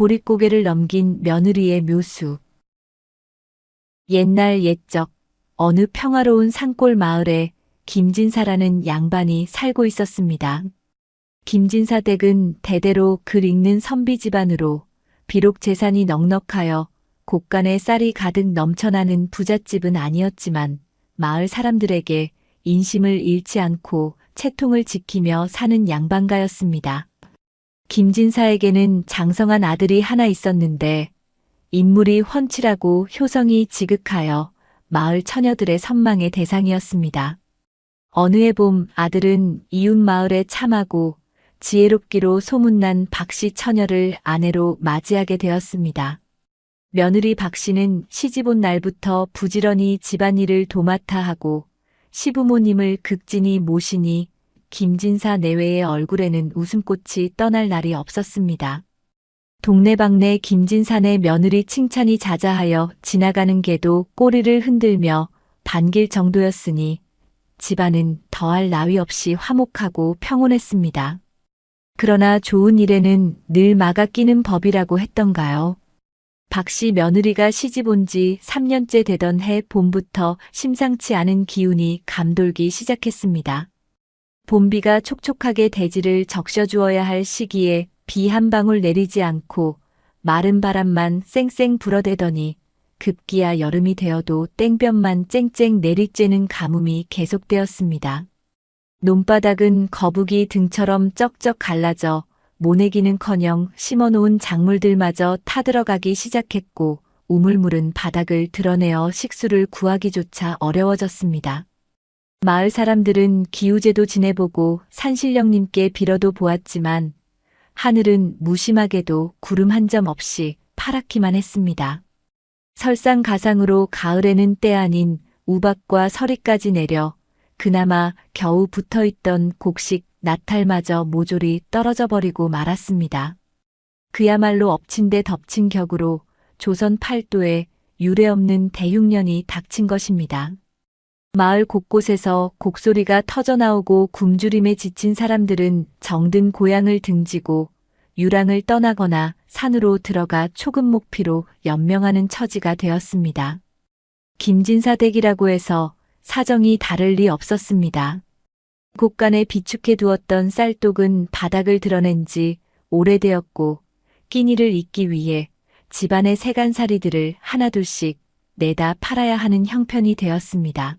보릿고개를 넘긴 며느리의 묘수. 옛날 옛적 어느 평화로운 산골 마을에 김진사라는 양반이 살고 있었습니다. 김진사 댁은 대대로 글 읽는 선비 집안으로 비록 재산이 넉넉하여 곳간에 쌀이 가득 넘쳐나는 부잣집은 아니었지만 마을 사람들에게 인심을 잃지 않고 채통을 지키며 사는 양반가였습니다. 김진사에게는 장성한 아들이 하나 있었는데 인물이 훤칠하고 효성이 지극하여 마을 처녀들의 선망의 대상이었습니다. 어느 해 봄 아들은 이웃 마을에 참하고 지혜롭기로 소문난 박씨 처녀를 아내로 맞이하게 되었습니다. 며느리 박씨는 시집 온 날부터 부지런히 집안일을 도맡아 하고 시부모님을 극진히 모시니 김진사 내외의 얼굴에는 웃음꽃이 떠날 날이 없었습니다. 동네방네 김진사네 며느리 칭찬이 자자하여 지나가는 개도 꼬리를 흔들며 반길 정도였으니 집안은 더할 나위 없이 화목하고 평온했습니다. 그러나 좋은 일에는 늘 막아 끼는 법이라고 했던가요? 박씨 며느리가 시집 온 지 3년째 되던 해 봄부터 심상치 않은 기운이 감돌기 시작했습니다. 봄비가 촉촉하게 대지를 적셔주어야 할 시기에 비 한 방울 내리지 않고 마른 바람만 쌩쌩 불어대더니 급기야 여름이 되어도 땡볕만 쨍쨍 내리쬐는 가뭄이 계속되었습니다. 논바닥은 거북이 등처럼 쩍쩍 갈라져 모내기는커녕 심어놓은 작물들마저 타들어가기 시작했고 우물물은 바닥을 드러내어 식수를 구하기조차 어려워졌습니다. 마을 사람들은 기우제도 지내보고 산신령님께 빌어도 보았지만 하늘은 무심하게도 구름 한 점 없이 파랗기만 했습니다. 설상가상으로 가을에는 때 아닌 우박과 서리까지 내려 그나마 겨우 붙어있던 곡식 나탈마저 모조리 떨어져 버리고 말았습니다. 그야말로 엎친 데 덮친 격으로 조선 팔도에 유례없는 대흉년이 닥친 것입니다. 마을 곳곳에서 곡소리가 터져나오고 굶주림에 지친 사람들은 정든 고향을 등지고 유랑을 떠나거나 산으로 들어가 초급목피로 연명하는 처지가 되었습니다. 김진사 댁이라고 해서 사정이 다를 리 없었습니다. 곳간에 비축해 두었던 쌀독은 바닥을 드러낸 지 오래되었고 끼니를 잇기 위해 집안의 세간살이들을 하나둘씩 내다 팔아야 하는 형편이 되었습니다.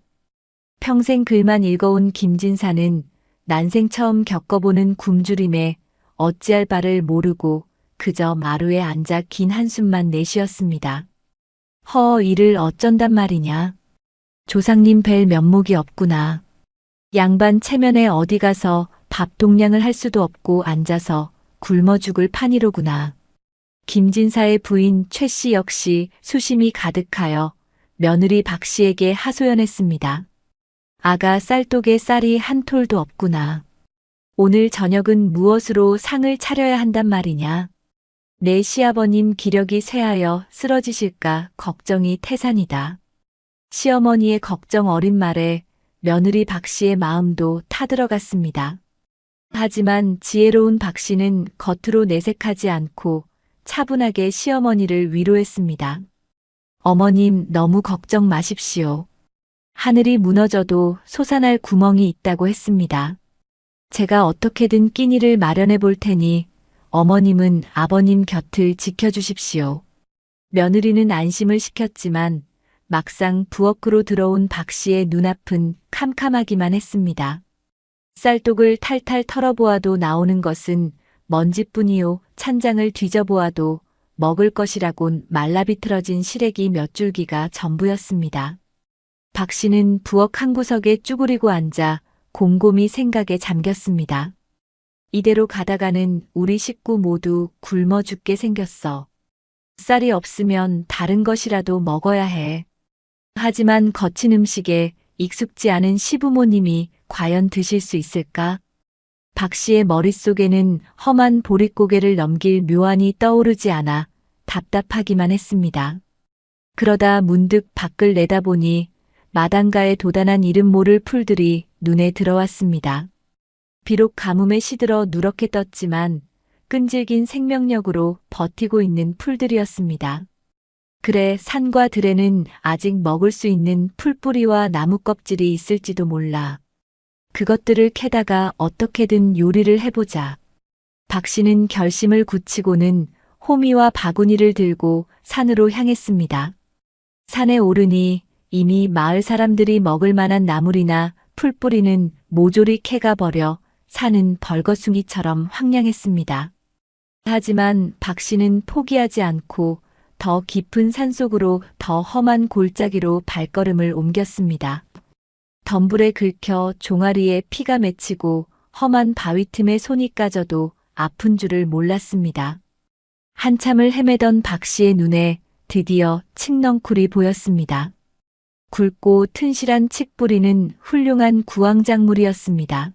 평생 글만 읽어온 김진사는 난생 처음 겪어보는 굶주림에 어찌할 바를 모르고 그저 마루에 앉아 긴 한숨만 내쉬었습니다. 이를 어쩐단 말이냐. 조상님 뵐 면목이 없구나. 양반 체면에 어디 가서 밥 동량을 할 수도 없고 앉아서 굶어 죽을 판이로구나. 김진사의 부인 최씨 역시 수심이 가득하여 며느리 박씨에게 하소연했습니다. 아가 쌀독에 쌀이 한 톨도 없구나. 오늘 저녁은 무엇으로 상을 차려야 한단 말이냐. 내 시아버님 기력이 쇠하여 쓰러지실까 걱정이 태산이다. 시어머니의 걱정 어린 말에 며느리 박씨의 마음도 타들어갔습니다. 하지만 지혜로운 박씨는 겉으로 내색하지 않고 차분하게 시어머니를 위로했습니다. 어머님 너무 걱정 마십시오. 하늘이 무너져도 솟아날 구멍이 있다고 했습니다. 제가 어떻게든 끼니를 마련해 볼 테니 어머님은 아버님 곁을 지켜주십시오. 며느리는 안심을 시켰지만 막상 부엌으로 들어온 박씨의 눈앞은 캄캄하기만 했습니다. 쌀독을 탈탈 털어보아도 나오는 것은 먼지뿐이요 찬장을 뒤져보아도 먹을 것이라곤 말라비틀어진 시래기 몇 줄기가 전부였습니다. 박씨는 부엌 한 구석에 쭈그리고 앉아 곰곰이 생각에 잠겼습니다. 이대로 가다가는 우리 식구 모두 굶어 죽게 생겼어. 쌀이 없으면 다른 것이라도 먹어야 해. 하지만 거친 음식에 익숙지 않은 시부모님이 과연 드실 수 있을까? 박씨의 머릿속에는 험한 보릿고개를 넘길 묘안이 떠오르지 않아 답답하기만 했습니다. 그러다 문득 밖을 내다보니 마당가에 도단한 이름 모를 풀들이 눈에 들어왔습니다. 비록 가뭄에 시들어 누렇게 떴지만 끈질긴 생명력으로 버티고 있는 풀들이었습니다. 그래, 산과 들에는 아직 먹을 수 있는 풀뿌리와 나무 껍질이 있을지도 몰라. 그것들을 캐다가 어떻게든 요리를 해보자. 박 씨는 결심을 굳히고는 호미와 바구니를 들고 산으로 향했습니다. 산에 오르니 이미 마을 사람들이 먹을 만한 나물이나 풀뿌리는 모조리 캐가 버려 산은 벌거숭이처럼 황량했습니다. 하지만 박 씨는 포기하지 않고 더 깊은 산속으로 더 험한 골짜기로 발걸음을 옮겼습니다. 덤불에 긁혀 종아리에 피가 맺히고 험한 바위 틈에 손이 까져도 아픈 줄을 몰랐습니다. 한참을 헤매던 박 씨의 눈에 드디어 칡넝쿨이 보였습니다. 굵고 튼실한 칡뿌리는 훌륭한 구황작물이었습니다.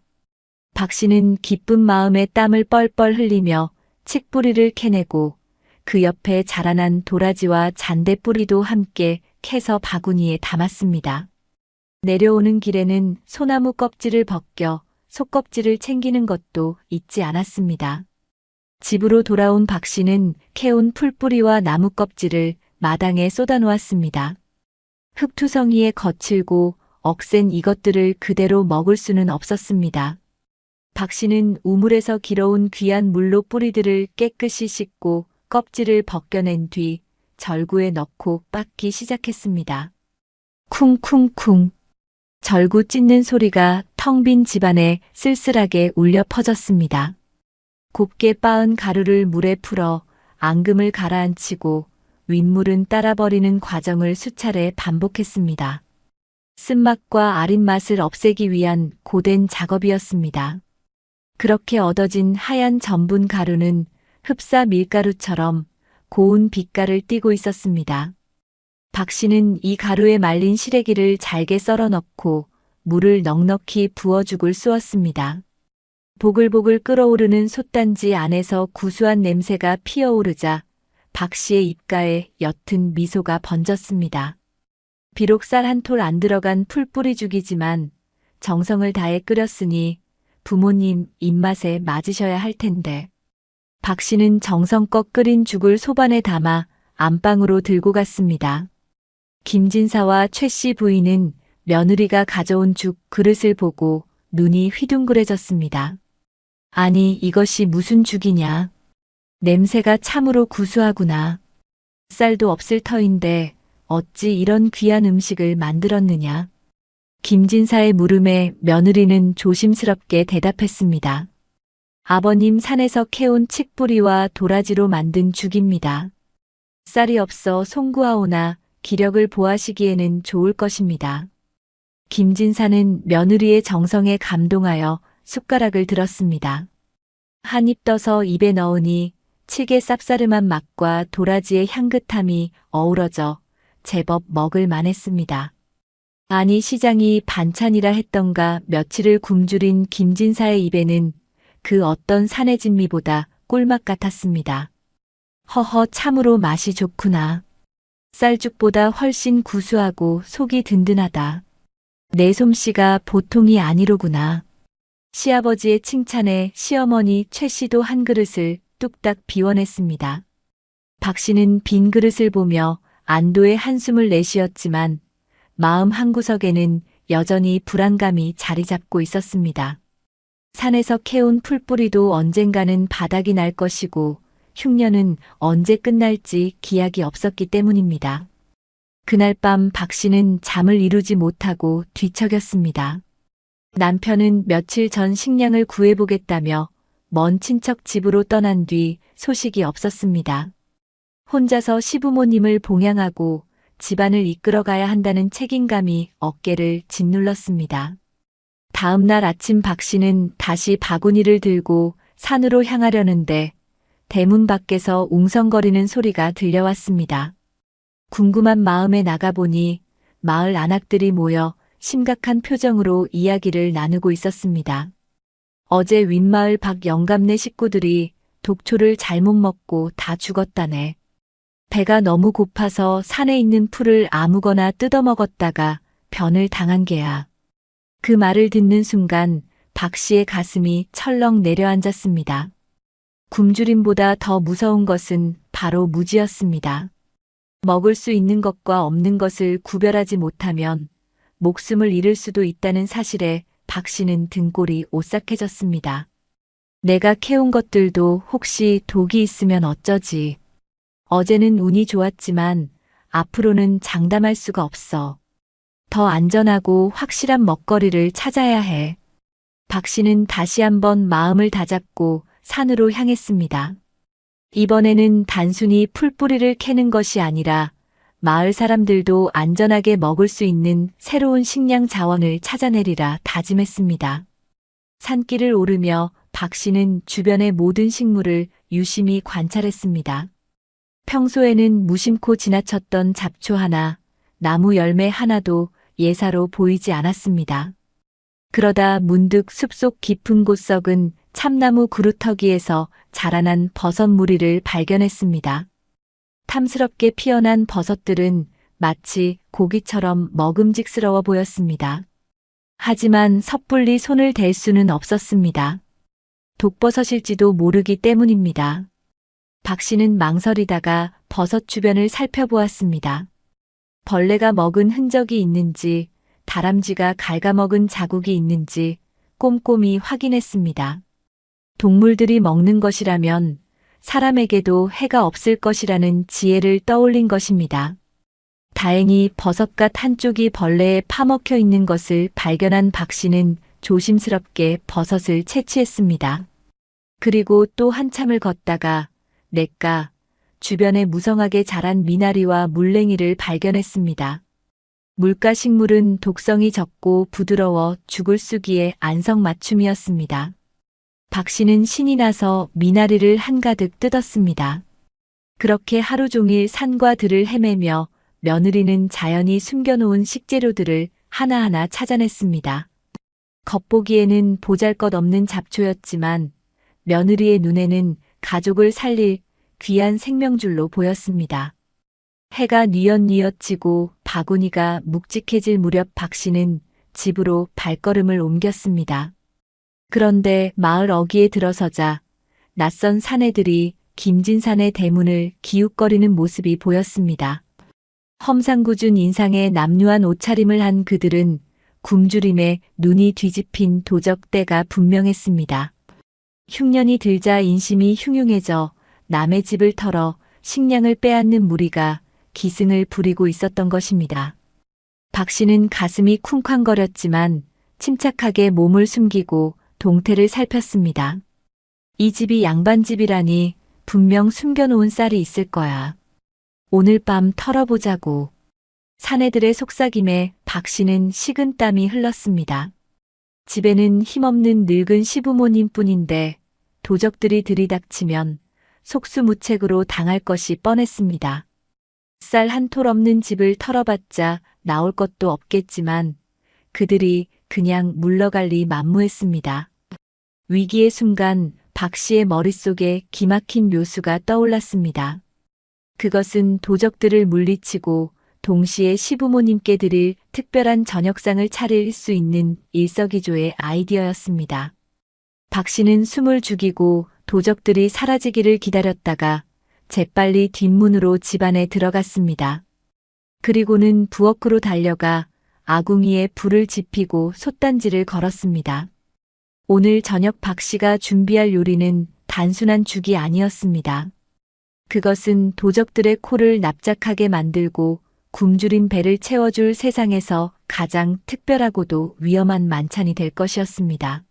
박 씨는 기쁜 마음에 땀을 뻘뻘 흘리며 칡뿌리를 캐내고 그 옆에 자라난 도라지와 잔대뿌리도 함께 캐서 바구니에 담았습니다. 내려오는 길에는 소나무 껍질을 벗겨 속껍질을 챙기는 것도 잊지 않았습니다. 집으로 돌아온 박 씨는 캐온 풀뿌리와 나무 껍질을 마당에 쏟아놓았습니다. 흙투성이에 거칠고 억센 이것들을 그대로 먹을 수는 없었습니다. 박 씨는 우물에서 길어온 귀한 물로 뿌리들을 깨끗이 씻고 껍질을 벗겨낸 뒤 절구에 넣고 빻기 시작했습니다. 쿵쿵쿵. 절구 찢는 소리가 텅 빈 집안에 쓸쓸하게 울려 퍼졌습니다. 곱게 빻은 가루를 물에 풀어 앙금을 가라앉히고 윗물은 따라버리는 과정을 수차례 반복했습니다. 쓴맛과 아린 맛을 없애기 위한 고된 작업이었습니다. 그렇게 얻어진 하얀 전분 가루는 흡사 밀가루처럼 고운 빛깔을 띠고 있었습니다. 박 씨는 이 가루에 말린 시래기를 잘게 썰어 넣고 물을 넉넉히 부어 죽을 쑤었습니다. 보글보글 끓어오르는 솥단지 안에서 구수한 냄새가 피어오르자 박 씨의 입가에 옅은 미소가 번졌습니다. 비록 쌀 한 톨 안 들어간 풀뿌리죽이지만 정성을 다해 끓였으니 부모님 입맛에 맞으셔야 할 텐데. 박 씨는 정성껏 끓인 죽을 소반에 담아 안방으로 들고 갔습니다. 김진사와 최 씨 부인은 며느리가 가져온 죽 그릇을 보고 눈이 휘둥그레졌습니다. 아니, 이것이 무슨 죽이냐. 냄새가 참으로 구수하구나. 쌀도 없을 터인데 어찌 이런 귀한 음식을 만들었느냐. 김진사의 물음에 며느리는 조심스럽게 대답했습니다. 아버님 산에서 캐온 칡뿌리와 도라지로 만든 죽입니다. 쌀이 없어 송구하오나 기력을 보하시기에는 좋을 것입니다. 김진사는 며느리의 정성에 감동하여 숟가락을 들었습니다. 한 입 떠서 입에 넣으니 칡의 쌉싸름한 맛과 도라지의 향긋함이 어우러져 제법 먹을 만했습니다. 아니, 시장이 반찬이라 했던가 며칠을 굶주린 김진사의 입에는 그 어떤 산의 진미보다 꿀맛 같았습니다. 허허, 참으로 맛이 좋구나. 쌀죽보다 훨씬 구수하고 속이 든든하다. 내 솜씨가 보통이 아니로구나. 시아버지의 칭찬에 시어머니 최 씨도 한 그릇을 뚝딱 비워냈습니다. 박 씨는 빈 그릇을 보며 안도의 한숨을 내쉬었지만 마음 한구석에는 여전히 불안감이 자리 잡고 있었습니다. 산에서 캐온 풀뿌리도 언젠가는 바닥이 날 것이고 흉년은 언제 끝날지 기약이 없었기 때문입니다. 그날 밤 박 씨는 잠을 이루지 못하고 뒤척였습니다. 남편은 며칠 전 식량을 구해보겠다며 먼 친척 집으로 떠난 뒤 소식이 없었습니다. 혼자서 시부모님을 봉양하고 집안을 이끌어가야 한다는 책임감이 어깨를 짓눌렀습니다. 다음 날 아침 박 씨는 다시 바구니를 들고 산으로 향하려는데 대문 밖에서 웅성거리는 소리가 들려왔습니다. 궁금한 마음에 나가보니 마을 안악들이 모여 심각한 표정으로 이야기를 나누고 있었습니다. 어제 윗마을 박 영감네 식구들이 독초를 잘못 먹고 다 죽었다네. 배가 너무 고파서 산에 있는 풀을 아무거나 뜯어먹었다가 변을 당한 게야. 그 말을 듣는 순간 박 씨의 가슴이 철렁 내려앉았습니다. 굶주림보다 더 무서운 것은 바로 무지였습니다. 먹을 수 있는 것과 없는 것을 구별하지 못하면 목숨을 잃을 수도 있다는 사실에 박 씨는 등골이 오싹해졌습니다. 내가 캐온 것들도 혹시 독이 있으면 어쩌지. 어제는 운이 좋았지만 앞으로는 장담할 수가 없어. 더 안전하고 확실한 먹거리를 찾아야 해. 박 씨는 다시 한번 마음을 다잡고 산으로 향했습니다. 이번에는 단순히 풀뿌리를 캐는 것이 아니라 마을 사람들도 안전하게 먹을 수 있는 새로운 식량 자원을 찾아내리라 다짐했습니다. 산길을 오르며 박 씨는 주변의 모든 식물을 유심히 관찰했습니다. 평소에는 무심코 지나쳤던 잡초 하나, 나무 열매 하나도 예사로 보이지 않았습니다. 그러다 문득 숲속 깊은 곳 썩은 참나무 그루터기에서 자라난 버섯 무리를 발견했습니다. 탐스럽게 피어난 버섯들은 마치 고기처럼 먹음직스러워 보였습니다. 하지만 섣불리 손을 댈 수는 없었습니다. 독버섯일지도 모르기 때문입니다. 박 씨는 망설이다가 버섯 주변을 살펴보았습니다. 벌레가 먹은 흔적이 있는지, 다람쥐가 갉아먹은 자국이 있는지 꼼꼼히 확인했습니다. 동물들이 먹는 것이라면 사람에게도 해가 없을 것이라는 지혜를 떠올린 것입니다. 다행히 버섯갓 한쪽이 벌레에 파먹혀 있는 것을 발견한 박 씨는 조심스럽게 버섯을 채취했습니다. 그리고 또 한참을 걷다가 냇가 주변에 무성하게 자란 미나리와 물냉이를 발견했습니다. 물가 식물은 독성이 적고 부드러워 죽을 수기에 안성맞춤이었습니다. 박 씨는 신이 나서 미나리를 한가득 뜯었습니다. 그렇게 하루 종일 산과 들을 헤매며 며느리는 자연히 숨겨놓은 식재료들을 하나하나 찾아냈습니다. 겉보기에는 보잘것없는 잡초였지만 며느리의 눈에는 가족을 살릴 귀한 생명줄로 보였습니다. 해가 뉘엿뉘엿 지고 바구니가 묵직해질 무렵 박 씨는 집으로 발걸음을 옮겼습니다. 그런데 마을 어귀에 들어서자 낯선 사내들이 김진산의 대문을 기웃거리는 모습이 보였습니다. 험상궂은 인상에 남루한 옷차림을 한 그들은 굶주림에 눈이 뒤집힌 도적대가 분명했습니다. 흉년이 들자 인심이 흉흉해져 남의 집을 털어 식량을 빼앗는 무리가 기승을 부리고 있었던 것입니다. 박 씨는 가슴이 쿵쾅거렸지만 침착하게 몸을 숨기고 동태를 살폈습니다. 이 집이 양반집이라니 분명 숨겨놓은 쌀이 있을 거야. 오늘 밤 털어보자고. 사내들의 속삭임에 박 씨는 식은땀이 흘렀습니다. 집에는 힘없는 늙은 시부모님 뿐인데 도적들이 들이닥치면 속수무책으로 당할 것이 뻔했습니다. 쌀 한 톨 없는 집을 털어봤자 나올 것도 없겠지만 그들이 그냥 물러갈 리 만무했습니다. 위기의 순간 박 씨의 머릿속에 기막힌 묘수가 떠올랐습니다. 그것은 도적들을 물리치고 동시에 시부모님께 드릴 특별한 저녁상을 차릴 수 있는 일석이조의 아이디어였습니다. 박 씨는 숨을 죽이고 도적들이 사라지기를 기다렸다가 재빨리 뒷문으로 집 안에 들어갔습니다. 그리고는 부엌으로 달려가 아궁이에 불을 지피고 솥단지를 걸었습니다. 오늘 저녁 박 씨가 준비할 요리는 단순한 죽이 아니었습니다. 그것은 도적들의 코를 납작하게 만들고 굶주린 배를 채워줄 세상에서 가장 특별하고도 위험한 만찬이 될 것이었습니다.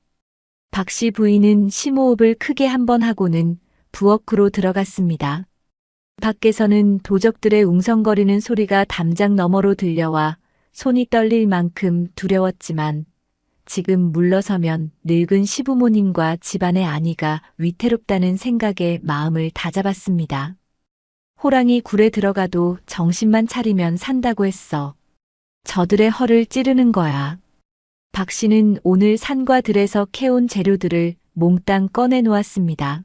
박 씨 부인은 심호흡을 크게 한번 하고는 부엌으로 들어갔습니다. 밖에서는 도적들의 웅성거리는 소리가 담장 너머로 들려와 손이 떨릴 만큼 두려웠지만 지금 물러서면 늙은 시부모님과 집안의 아니가 위태롭다는 생각에 마음을 다잡았습니다. 호랑이 굴에 들어가도 정신만 차리면 산다고 했어. 저들의 허를 찌르는 거야. 박 씨는 오늘 산과 들에서 캐온 재료들을 몽땅 꺼내 놓았습니다.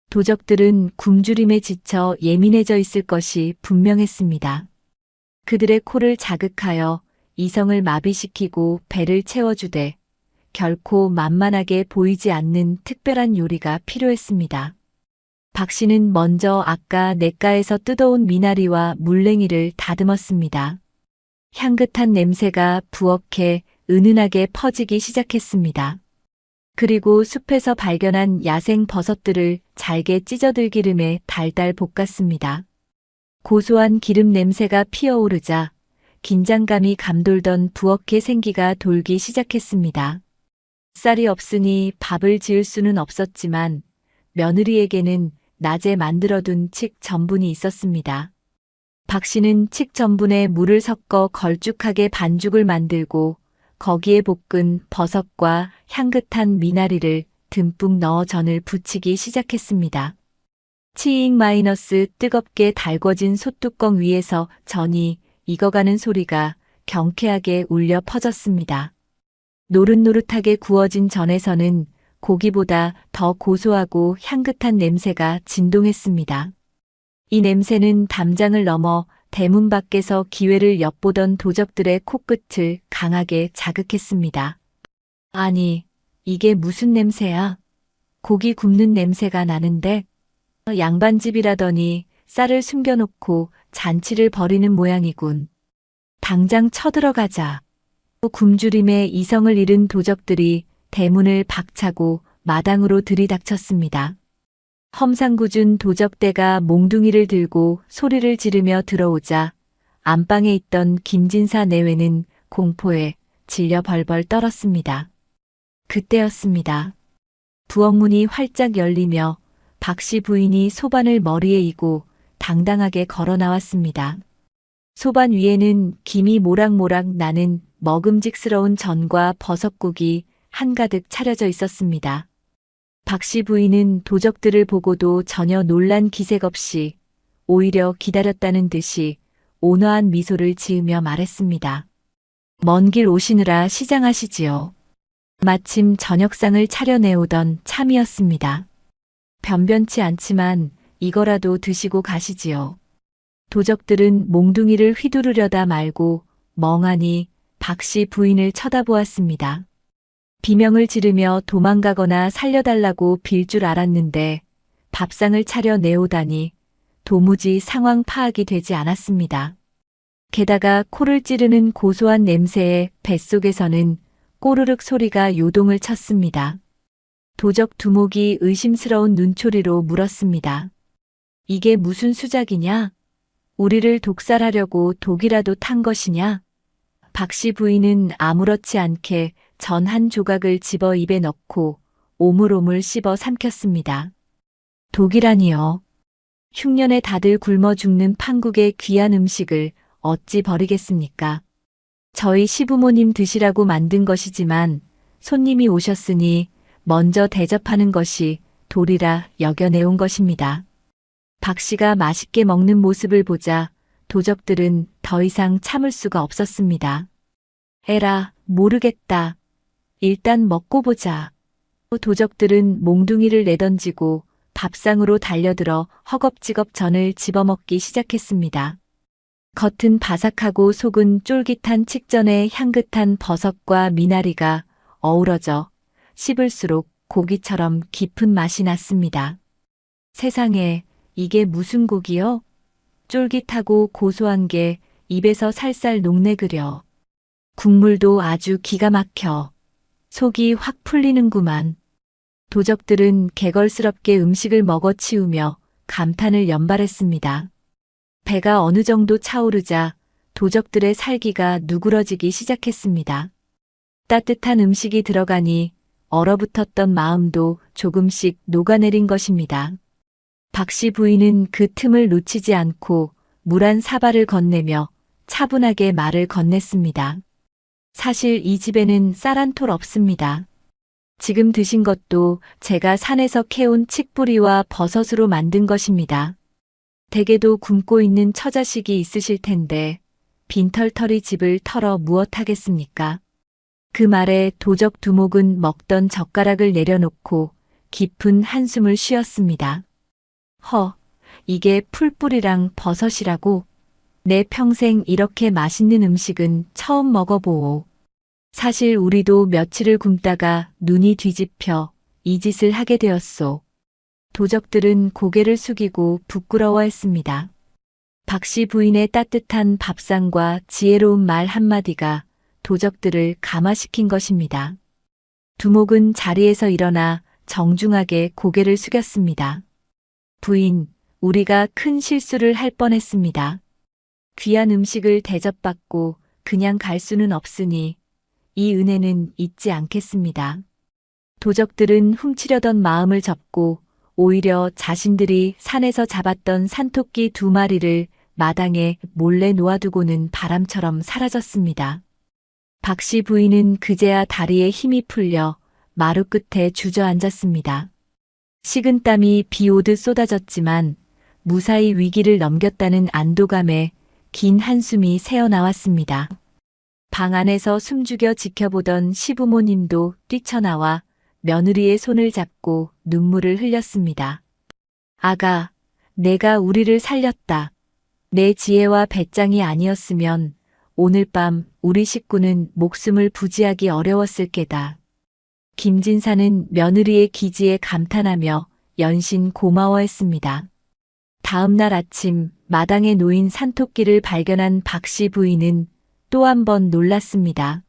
도적들은 굶주림에 지쳐 예민해져 있을 것이 분명했습니다. 그들의 코를 자극하여 이성을 마비시키고 배를 채워주되 결코 만만하게 보이지 않는 특별한 요리가 필요했습니다. 박 씨는 먼저 아까 냇가에서 뜯어온 미나리와 물냉이를 다듬었습니다. 향긋한 냄새가 부엌에 은은하게 퍼지기 시작했습니다. 그리고 숲에서 발견한 야생 버섯들을 잘게 찢어들 기름에 달달 볶았습니다. 고소한 기름 냄새가 피어오르자 긴장감이 감돌던 부엌의 생기가 돌기 시작했습니다. 쌀이 없으니 밥을 지을 수는 없었지만 며느리에게는 낮에 만들어둔 칡 전분이 있었습니다. 박 씨는 칡 전분에 물을 섞어 걸쭉하게 반죽을 만들고 거기에 볶은 버섯과 향긋한 미나리를 듬뿍 넣어 전을 부치기 시작했습니다. 치익 마이너스 뜨겁게 달궈진 솥뚜껑 위에서 전이 익어가는 소리가 경쾌하게 울려 퍼졌습니다. 노릇노릇하게 구워진 전에서는 고기보다 더 고소하고 향긋한 냄새가 진동했습니다. 이 냄새는 담장을 넘어 대문 밖에서 기회를 엿보던 도적들의 코끝을 강하게 자극했습니다. 아니, 이게 무슨 냄새야? 고기 굽는 냄새가 나는데? 양반집이라더니 쌀을 숨겨놓고 잔치를 벌이는 모양이군. 당장 쳐들어가자. 굶주림에 이성을 잃은 도적들이 대문을 박차고 마당으로 들이닥쳤습니다. 험상궂은 도적대가 몽둥이를 들고 소리를 지르며 들어오자 안방에 있던 김진사 내외는 공포에 질려 벌벌 떨었습니다. 그때였습니다. 부엌문이 활짝 열리며 박 씨 부인이 소반을 머리에 이고 당당하게 걸어 나왔습니다. 소반 위에는 김이 모락모락 나는 먹음직스러운 전과 버섯국이 한가득 차려져 있었습니다. 박 씨 부인은 도적들을 보고도 전혀 놀란 기색 없이 오히려 기다렸다는 듯이 온화한 미소를 지으며 말했습니다. 먼 길 오시느라 시장하시지요. 마침 저녁상을 차려내오던 참이었습니다. 변변치 않지만 이거라도 드시고 가시지요. 도적들은 몽둥이를 휘두르려다 말고 멍하니 박 씨 부인을 쳐다보았습니다. 비명을 지르며 도망가거나 살려달라고 빌 줄 알았는데 밥상을 차려 내오다니 도무지 상황 파악이 되지 않았습니다. 게다가 코를 찌르는 고소한 냄새에 뱃속에서는 꼬르륵 소리가 요동을 쳤습니다. 도적 두목이 의심스러운 눈초리로 물었습니다. 이게 무슨 수작이냐? 우리를 독살하려고 독이라도 탄 것이냐? 박 씨 부인은 아무렇지 않게 전 한 조각을 집어 입에 넣고 오물오물 씹어 삼켰습니다. 독이라니요. 흉년에 다들 굶어 죽는 판국의 귀한 음식을 어찌 버리겠습니까? 저희 시부모님 드시라고 만든 것이지만 손님이 오셨으니 먼저 대접하는 것이 도리라 여겨내온 것입니다. 박 씨가 맛있게 먹는 모습을 보자 도적들은 더 이상 참을 수가 없었습니다. 에라, 모르겠다. 일단 먹고 보자. 도적들은 몽둥이를 내던지고 밥상으로 달려들어 허겁지겁 전을 집어먹기 시작했습니다. 겉은 바삭하고 속은 쫄깃한 칡전에 향긋한 버섯과 미나리가 어우러져 씹을수록 고기처럼 깊은 맛이 났습니다. 세상에, 이게 무슨 고기요? 쫄깃하고 고소한 게 입에서 살살 녹내그려. 국물도 아주 기가 막혀. 속이 확 풀리는구만. 도적들은 개걸스럽게 음식을 먹어치우며 감탄을 연발했습니다. 배가 어느 정도 차오르자 도적들의 살기가 누그러지기 시작했습니다. 따뜻한 음식이 들어가니 얼어붙었던 마음도 조금씩 녹아내린 것입니다. 박 씨 부인은 그 틈을 놓치지 않고 물 한 사발을 건네며 차분하게 말을 건넸습니다. 사실 이 집에는 쌀 한 톨 없습니다. 지금 드신 것도 제가 산에서 캐온 칡뿌리와 버섯으로 만든 것입니다. 댁에도 굶고 있는 처자식이 있으실 텐데 빈털터리 집을 털어 무엇하겠습니까? 그 말에 도적 두목은 먹던 젓가락을 내려놓고 깊은 한숨을 쉬었습니다. 이게 풀뿌리랑 버섯이라고? 내 평생 이렇게 맛있는 음식은 처음 먹어보오. 사실 우리도 며칠을 굶다가 눈이 뒤집혀 이 짓을 하게 되었소. 도적들은 고개를 숙이고 부끄러워했습니다. 박씨 부인의 따뜻한 밥상과 지혜로운 말 한마디가 도적들을 감화시킨 것입니다. 두목은 자리에서 일어나 정중하게 고개를 숙였습니다. 부인, 우리가 큰 실수를 할 뻔했습니다. 귀한 음식을 대접받고 그냥 갈 수는 없으니 이 은혜는 잊지 않겠습니다. 도적들은 훔치려던 마음을 접고 오히려 자신들이 산에서 잡았던 산토끼 2마리를 마당에 몰래 놓아두고는 바람처럼 사라졌습니다. 박씨 부인은 그제야 다리에 힘이 풀려 마루 끝에 주저앉았습니다. 식은땀이 비 오듯 쏟아졌지만 무사히 위기를 넘겼다는 안도감에 긴 한숨이 새어나왔습니다. 방 안에서 숨죽여 지켜보던 시부모님도 뛰쳐나와 며느리의 손을 잡고 눈물을 흘렸습니다. 아가, 내가 우리를 살렸다. 내 지혜와 배짱이 아니었으면 오늘 밤 우리 식구는 목숨을 부지하기 어려웠을 게다. 김진사는 며느리의 기지에 감탄하며 연신 고마워했습니다. 다음 날 아침 마당에 놓인 산토끼를 발견한 박씨 부인은 또 한 번 놀랐습니다.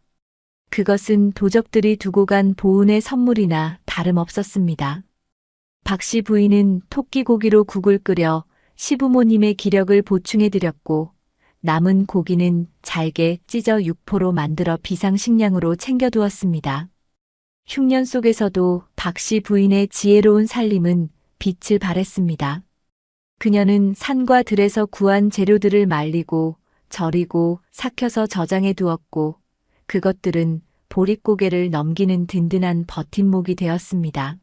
그것은 도적들이 두고 간 보은의 선물이나 다름없었습니다. 박씨 부인은 토끼고기로 국을 끓여 시부모님의 기력을 보충해드렸고 남은 고기는 잘게 찢어 육포로 만들어 비상식량으로 챙겨두었습니다. 흉년 속에서도 박씨 부인의 지혜로운 살림은 빛을 발했습니다. 그녀는 산과 들에서 구한 재료들을 말리고 절이고 삭혀서 저장해 두었고 그것들은 보릿고개를 넘기는 든든한 버팀목이 되었습니다.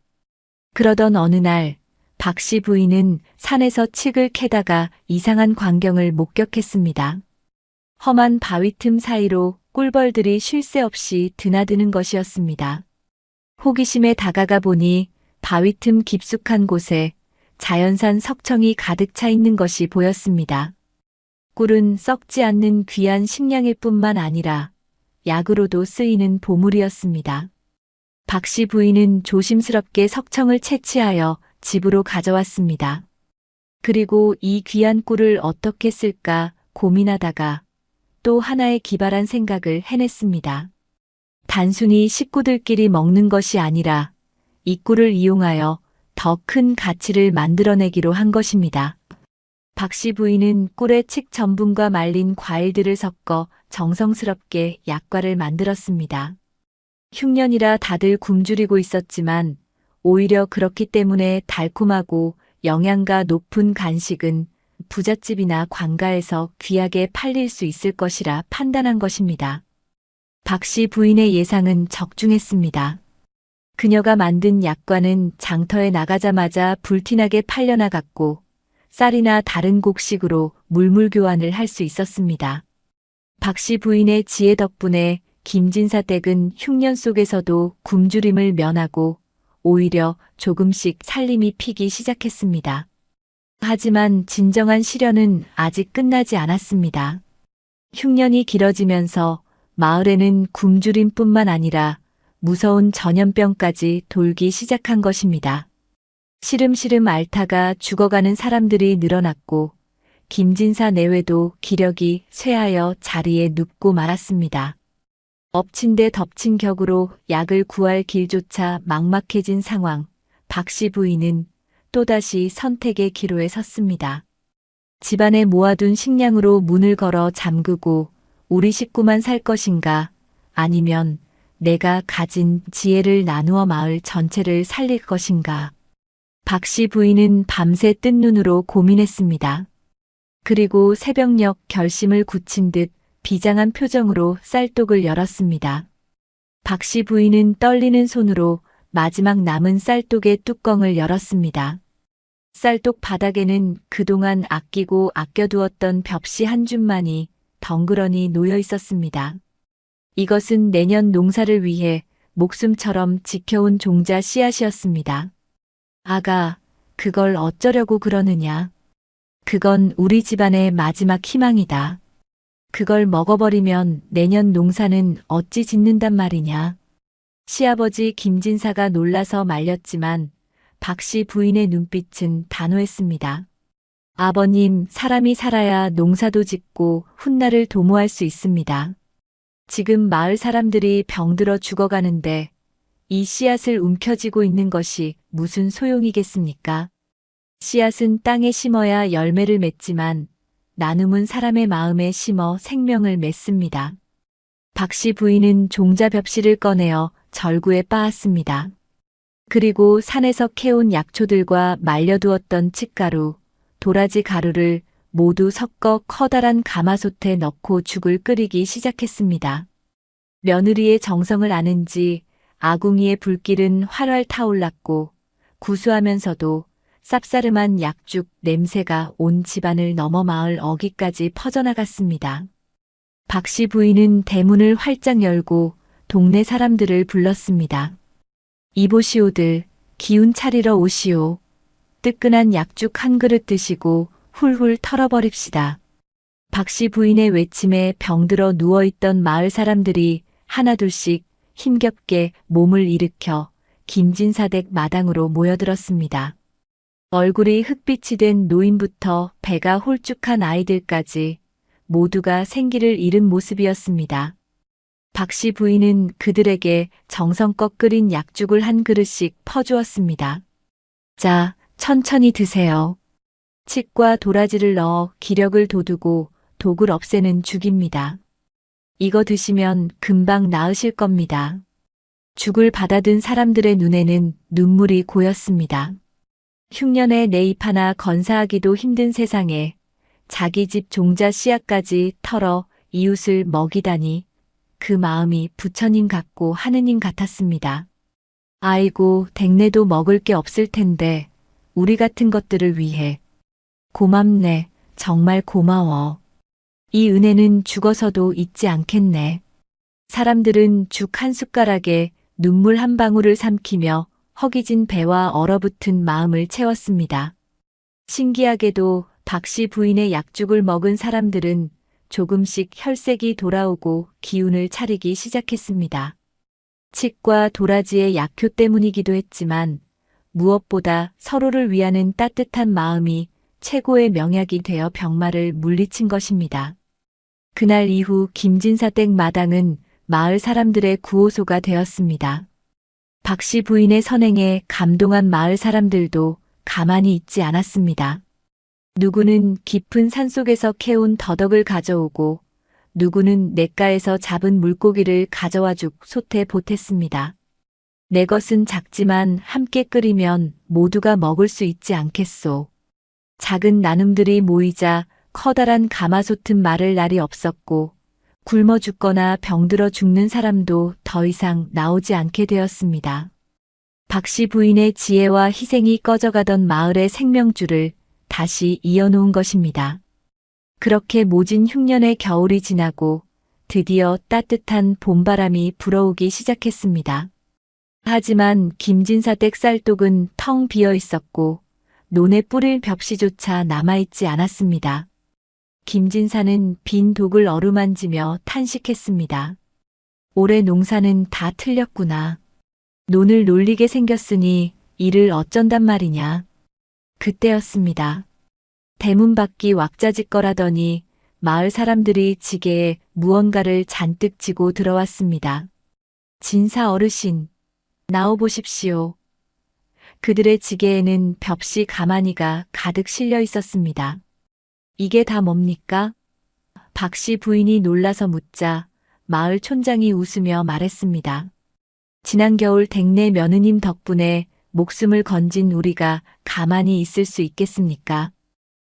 그러던 어느 날 박씨 부인은 산에서 칡을 캐다가 이상한 광경을 목격했습니다. 험한 바위 틈 사이로 꿀벌들이 쉴 새 없이 드나드는 것이었습니다. 호기심에 다가가 보니 바위 틈 깊숙한 곳에 자연산 석청이 가득 차 있는 것이 보였습니다. 꿀은 썩지 않는 귀한 식량일 뿐만 아니라 약으로도 쓰이는 보물이었습니다. 박씨 부인은 조심스럽게 석청을 채취하여 집으로 가져왔습니다. 그리고 이 귀한 꿀을 어떻게 쓸까 고민하다가 또 하나의 기발한 생각을 해냈습니다. 단순히 식구들끼리 먹는 것이 아니라 이 꿀을 이용하여 더 큰 가치를 만들어내기로 한 것입니다. 박씨 부인은 꿀에 칡 전분과 말린 과일들을 섞어 정성스럽게 약과를 만들었습니다. 흉년이라 다들 굶주리고 있었지만 오히려 그렇기 때문에 달콤하고 영양가 높은 간식은 부잣집이나 관가에서 귀하게 팔릴 수 있을 것이라 판단한 것입니다. 박씨 부인의 예상은 적중했습니다. 그녀가 만든 약과는 장터에 나가자마자 불티나게 팔려나갔고 쌀이나 다른 곡식으로 물물 교환을 할 수 있었습니다. 박씨 부인의 지혜 덕분에 김진사 댁은 흉년 속에서도 굶주림을 면하고 오히려 조금씩 살림이 피기 시작했습니다. 하지만 진정한 시련은 아직 끝나지 않았습니다. 흉년이 길어지면서 마을에는 굶주림뿐만 아니라 무서운 전염병까지 돌기 시작한 것입니다. 시름시름 앓다가 죽어가는 사람들이 늘어났고 김진사 내외도 기력이 쇠하여 자리에 눕고 말았습니다. 엎친 데 덮친 격으로 약을 구할 길조차 막막해진 상황, 박씨 부인은 또다시 선택의 기로에 섰습니다. 집안에 모아둔 식량으로 문을 걸어 잠그고 우리 식구만 살 것인가 아니면 내가 가진 지혜를 나누어 마을 전체를 살릴 것인가. 박씨 부인은 밤새 뜬 눈으로 고민했습니다. 그리고 새벽녘 결심을 굳힌 듯 비장한 표정으로 쌀독을 열었습니다. 박씨 부인은 떨리는 손으로 마지막 남은 쌀독의 뚜껑을 열었습니다. 쌀독 바닥에는 그동안 아끼고 아껴두었던 벽시 한 줌만이 덩그러니 놓여 있었습니다. 이것은 내년 농사를 위해 목숨처럼 지켜온 종자 씨앗이었습니다. 아가, 그걸 어쩌려고 그러느냐. 그건 우리 집안의 마지막 희망이다. 그걸 먹어버리면 내년 농사는 어찌 짓는단 말이냐. 시아버지 김진사가 놀라서 말렸지만 박씨 부인의 눈빛은 단호했습니다. 아버님, 사람이 살아야 농사도 짓고 훗날을 도모할 수 있습니다. 지금 마을 사람들이 병들어 죽어가는데 이 씨앗을 움켜쥐고 있는 것이 무슨 소용이겠습니까? 씨앗은 땅에 심어야 열매를 맺지만 나눔은 사람의 마음에 심어 생명을 맺습니다. 박씨 부인은 종자벽씨를 꺼내어 절구에 빻았습니다. 그리고 산에서 캐온 약초들과 말려두었던 칡가루, 도라지 가루를 모두 섞어 커다란 가마솥에 넣고 죽을 끓이기 시작했습니다. 며느리의 정성을 아는지 아궁이의 불길은 활활 타올랐고 구수하면서도 쌉싸름한 약죽 냄새가 온 집안을 넘어 마을 어귀까지 퍼져나갔습니다. 박씨 부인은 대문을 활짝 열고 동네 사람들을 불렀습니다. 이보시오들, 기운 차리러 오시오. 뜨끈한 약죽 한 그릇 드시고 훌훌 털어버립시다. 박씨 부인의 외침에 병들어 누워있던 마을 사람들이 하나둘씩 힘겹게 몸을 일으켜 김진사댁 마당으로 모여들었습니다. 얼굴이 흑빛이 된 노인부터 배가 홀쭉한 아이들까지 모두가 생기를 잃은 모습이었습니다. 박씨 부인은 그들에게 정성껏 끓인 약죽을 한 그릇씩 퍼주었습니다. 자, 천천히 드세요. 칡과 도라지를 넣어 기력을 돋우고 독을 없애는 죽입니다. 이거 드시면 금방 나으실 겁니다. 죽을 받아든 사람들의 눈에는 눈물이 고였습니다. 흉년에 내 입 하나 건사하기도 힘든 세상에 자기 집 종자 씨앗까지 털어 이웃을 먹이다니 그 마음이 부처님 같고 하느님 같았습니다. 아이고, 댁내도 먹을 게 없을 텐데 우리 같은 것들을 위해. 고맙네, 정말 고마워. 이 은혜는 죽어서도 잊지 않겠네. 사람들은 죽 한 숟가락에 눈물 한 방울을 삼키며 허기진 배와 얼어붙은 마음을 채웠습니다. 신기하게도 박씨 부인의 약죽을 먹은 사람들은 조금씩 혈색이 돌아오고 기운을 차리기 시작했습니다. 칡과 도라지의 약효 때문이기도 했지만 무엇보다 서로를 위하는 따뜻한 마음이 최고의 명약이 되어 병마를 물리친 것입니다. 그날 이후 김진사댁 마당은 마을 사람들의 구호소가 되었습니다. 박씨 부인의 선행에 감동한 마을 사람들도 가만히 있지 않았습니다. 누구는 깊은 산속에서 캐온 더덕을 가져오고 누구는 냇가에서 잡은 물고기를 가져와 죽 솥에 보탰습니다. 내 것은 작지만 함께 끓이면 모두가 먹을 수 있지 않겠소. 작은 나눔들이 모이자 커다란 가마솥은 마를 날이 없었고 굶어 죽거나 병들어 죽는 사람도 더 이상 나오지 않게 되었습니다. 박씨 부인의 지혜와 희생이 꺼져가던 마을의 생명줄을 다시 이어놓은 것입니다. 그렇게 모진 흉년의 겨울이 지나고 드디어 따뜻한 봄바람이 불어오기 시작했습니다. 하지만 김진사댁 쌀독은 텅 비어 있었고 논에 뿌릴 벽시조차 남아있지 않았습니다. 김진사는 빈 독을 어루만지며 탄식했습니다. 올해 농사는 다 틀렸구나. 논을 놀리게 생겼으니 이를 어쩐단 말이냐. 그때였습니다. 대문 밖이 왁자지껄하더니 마을 사람들이 지게에 무언가를 잔뜩 지고 들어왔습니다. 진사 어르신, 나오보십시오. 그들의 지게에는 벽시 가마니가 가득 실려 있었습니다. 이게 다 뭡니까? 박씨 부인이 놀라서 묻자 마을 촌장이 웃으며 말했습니다. 지난 겨울 댁내 며느님 덕분에 목숨을 건진 우리가 가만히 있을 수 있겠습니까?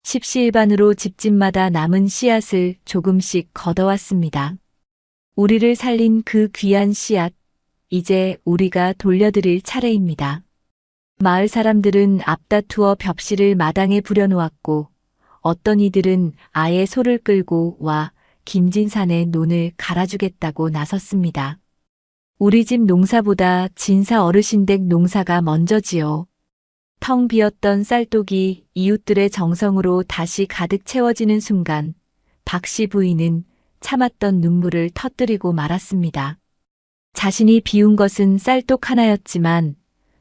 십시일반으로 집집마다 남은 씨앗을 조금씩 걷어왔습니다. 우리를 살린 그 귀한 씨앗, 이제 우리가 돌려드릴 차례입니다. 마을 사람들은 앞다투어 벽시를 마당에 부려놓았고 어떤 이들은 아예 소를 끌고 와 김진산의 논을 갈아주겠다고 나섰습니다. 우리 집 농사보다 진사 어르신 댁 농사가 먼저지요. 텅 비었던 쌀독이 이웃들의 정성으로 다시 가득 채워지는 순간 박씨 부인은 참았던 눈물을 터뜨리고 말았습니다. 자신이 비운 것은 쌀독 하나였지만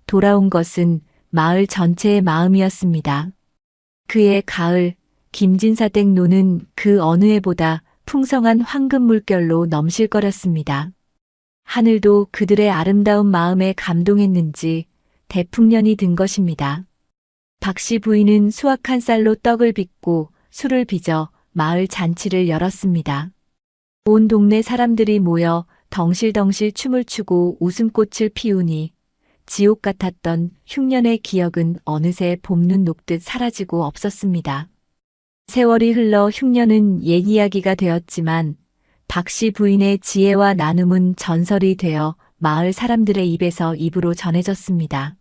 돌아온 것은 마을 전체의 마음이었습니다. 그해 가을, 김진사댁 노는 그 어느 해보다 풍성한 황금 물결로 넘실거렸습니다. 하늘도 그들의 아름다운 마음에 감동했는지 대풍년이 든 것입니다. 박씨 부인은 수확한 쌀로 떡을 빚고 술을 빚어 마을 잔치를 열었습니다. 온 동네 사람들이 모여 덩실덩실 춤을 추고 웃음꽃을 피우니 지옥 같았던 흉년의 기억은 어느새 봄눈 녹듯 사라지고 없었습니다. 세월이 흘러 흉년은 옛 이야기가 되었지만 박씨 부인의 지혜와 나눔은 전설이 되어 마을 사람들의 입에서 입으로 전해졌습니다.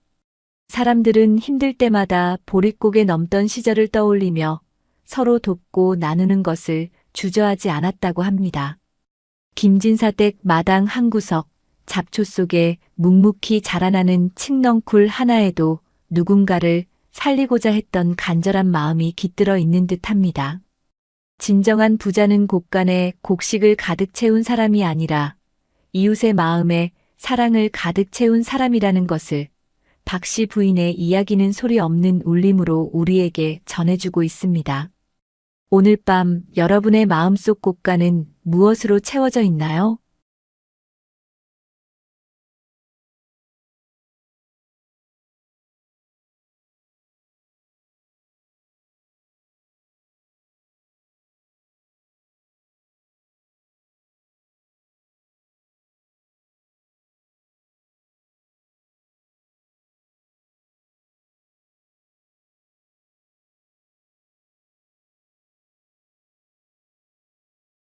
사람들은 힘들 때마다 보릿고개 넘던 시절을 떠올리며 서로 돕고 나누는 것을 주저하지 않았다고 합니다. 김진사댁 마당 한 구석, 잡초 속에 묵묵히 자라나는 칡넝쿨 하나에도 누군가를 살리고자 했던 간절한 마음이 깃들어 있는 듯합니다. 진정한 부자는 곳간에 곡식을 가득 채운 사람이 아니라 이웃의 마음에 사랑을 가득 채운 사람이라는 것을 박씨 부인의 이야기는 소리 없는 울림으로 우리에게 전해주고 있습니다. 오늘 밤 여러분의 마음속 곳간은 무엇으로 채워져 있나요?